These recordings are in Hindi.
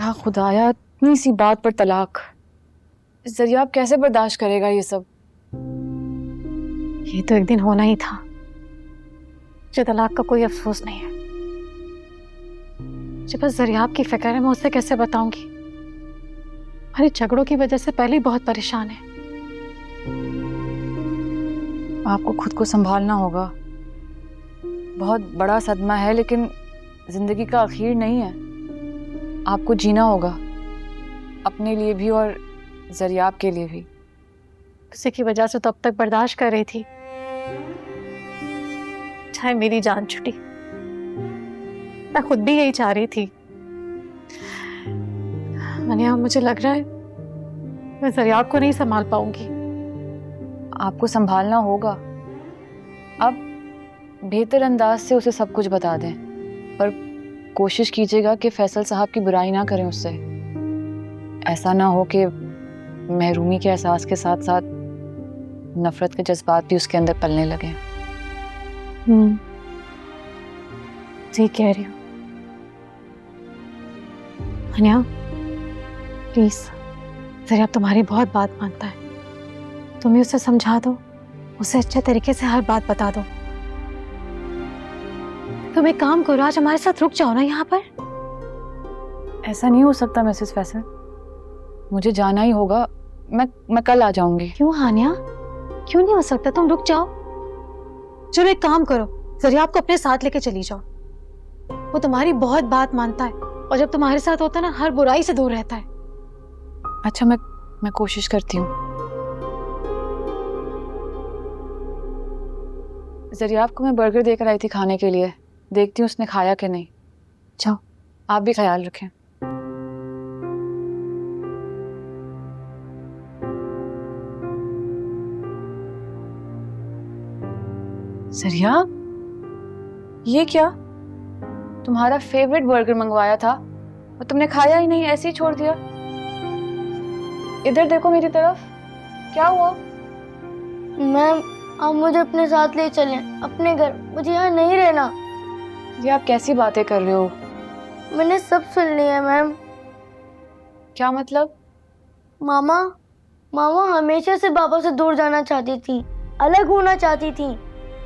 या खुदाया, इतनी सी बात पर तलाक। जरिया कैसे बर्दाश्त करेगा ये सब? ये तो एक दिन होना ही था। मुझे तलाक का कोई अफसोस नहीं है। मुझे बस जरियाब की फिक्र है, मैं उससे कैसे बताऊंगी। हमारे झगड़ों की वजह से पहले ही बहुत परेशान है। आपको खुद को संभालना होगा। बहुत बड़ा सदमा है, लेकिन जिंदगी का आखिर नहीं है। आपको जीना होगा, अपने लिए भी और जरियाब के लिए भी। किसी की वजह से तो अब तक बर्दाश्त कर रही थी, चाहे मेरी जान छुटी। मैं खुद भी यही चाह रही थी। मनिया, मुझे लग रहा है मैं जरियाब को नहीं संभाल पाऊंगी। आपको संभालना होगा। अब बेहतर अंदाज से उसे सब कुछ बता दें, पर कोशिश कीजिएगा कि फैसल साहब की बुराई ना करें उससे। ऐसा ना हो कि महरूमी के एहसास के साथ साथ नफरत के जज्बात भी उसके अंदर पलने लगे। ठीक कह रही हूँ मनिया। प्लीज, जरियाब तुम्हारी बहुत बात मानता है। तुम ही उसे समझा दो, उसे अच्छे तरीके से हर बात बता दो। तुम एक काम करो, आज हमारे साथ रुक जाओ ना यहाँ पर। ऐसा नहीं हो सकता मिसेस फैसल, मुझे जाना ही होगा। मैं कल आ जाऊंगी। क्यों हानिया, क्यों नहीं हो सकता? तुम रुक जाओ। चलो एक काम करो, जरियाब को अपने साथ लेके चली जाओ। वो तुम्हारी बहुत बात मानता है, और जब तुम्हारे साथ होता है ना, हर बुराई से दूर रहता है। अच्छा, मैं कोशिश करती हूँ। जरियाब को मैं बर्गर देकर आई थी खाने के लिए, देखती हूँ उसने खाया कि नहीं। जाओ। आप भी ख्याल रखें। जरिया, ये क्या? तुम्हारा फेवरेट बर्गर मंगवाया था और तुमने खाया ही नहीं, ऐसे ही छोड़ दिया। इधर देखो मेरी तरफ, क्या हुआ? मैम, आप मुझे अपने साथ ले चलें अपने घर, मुझे यहाँ नहीं रहना। ये आप कैसी बातें कर रहे हो? मैंने सब सुन लिया मैम। क्या मतलब? मामा हमेशा से बाबा से दूर जाना चाहती थी, अलग होना चाहती थी।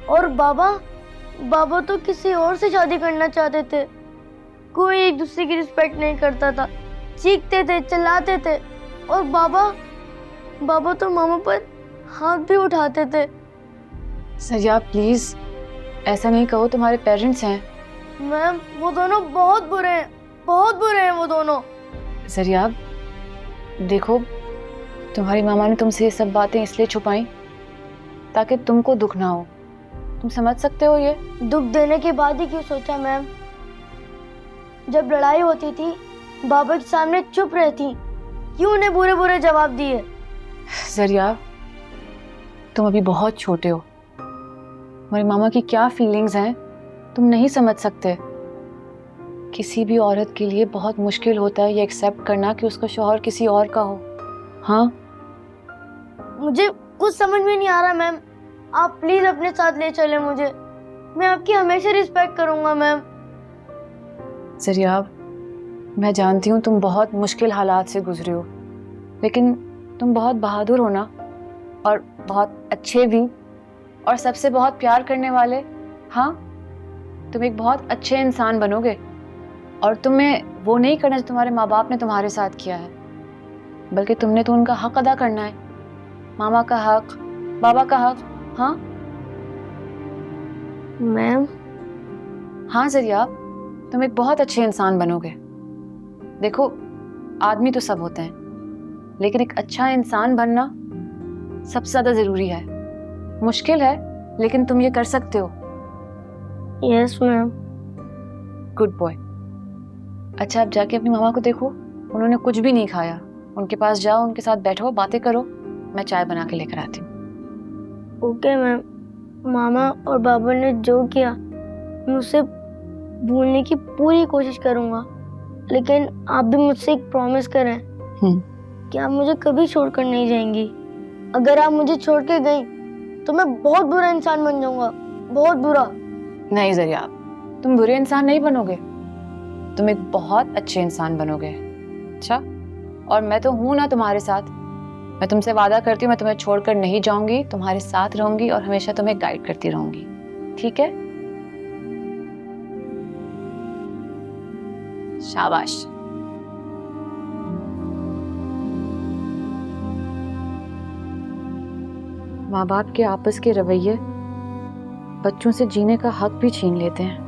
और बाबा तो किसी और से शादी करना चाहते थे। कोई एक दूसरे की रिस्पेक्ट नहीं करता था, चीखते थे, चिल्लाते थे। और बाबा तो मामा पर हाथ भी उठाते थे। जरिया प्लीज ऐसा नहीं कहो, तुम्हारे पेरेंट्स हैं। मैम, वो दोनों बहुत बुरे हैं, बहुत बुरे हैं वो दोनों। जरिया देखो, तुम्हारी मामा ने तुमसे ये सब बातें इसलिए छुपाई ताकि तुमको दुख ना हो। तुम समझ सकते हो ये? दुख देने के बाद ही क्यों सोचा मैम? जब लड़ाई होती थी बाबा के सामने चुप रहती, क्यों उन्हें बुरे बुरे जवाब दिए? जरिया, तुम अभी बहुत छोटे हो। तुम्हारी मामा की क्या फीलिंग्स हैं तुम नहीं समझ सकते। किसी भी औरत के लिए बहुत मुश्किल होता है ये एक्सेप्ट करना कि उसका शौहर किसी और का हो। हाँ, मुझे कुछ समझ में नहीं आ रहा मैम। आप प्लीज अपने साथ ले चले मुझे। मैं आपकी हमेशा रिस्पेक्ट करूंगा मैम। जरिया, मैं जानती हूँ तुम बहुत मुश्किल हालात से गुजरे हो, लेकिन तुम बहुत बहादुर हो ना, और बहुत अच्छे भी, और सबसे बहुत प्यार करने वाले। हाँ, तुम एक बहुत अच्छे इंसान बनोगे, और तुम्हें वो नहीं करना जो तुम्हारे माँ बाप ने तुम्हारे साथ किया है, बल्कि तुमने तो उनका हक अदा करना है। मामा का हक, बाबा का हक। हाँ मैम। हाँ जरिया, तुम एक बहुत अच्छे इंसान बनोगे। देखो, आदमी तो सब होते हैं, लेकिन एक अच्छा इंसान बनना सबसे ज्यादा जरूरी है। मुश्किल है, लेकिन तुम ये कर सकते हो। Yes ma'am. Good boy. अच्छा, अब जाके अपनी मामा को देखो, उन्होंने कुछ भी नहीं खाया। उनके पास जाओ, उनके साथ बैठो, बातें करो। मैं चाय बना के लेकर आती हूँ। Okay ma'am. मामा और बाबा ने जो किया मैं उसे भूलने की पूरी कोशिश करूंगा, लेकिन आप भी मुझसे एक प्रॉमिस करें कि आप मुझे कभी छोड़कर नहीं जाएंगी। अगर आप मुझे छोड़ के गई तो मैं बहुत बुरा इंसान बन जाऊंगा, बहुत बुरा। नहीं जरिया, तुम बुरे इंसान नहीं बनोगे, तुम एक बहुत अच्छे इंसान बनोगे। अच्छा, और मैं तो हूं ना तुम्हारे साथ। मैं तुमसे वादा करती हूँ मैं तुम्हें छोड़कर नहीं जाऊंगी, तुम्हारे साथ रहूंगी और हमेशा तुम्हें गाइड करती रहूंगी, ठीक है? शाबाश। माँ बाप के आपस के रवैये बच्चों से जीने का हक भी छीन लेते हैं।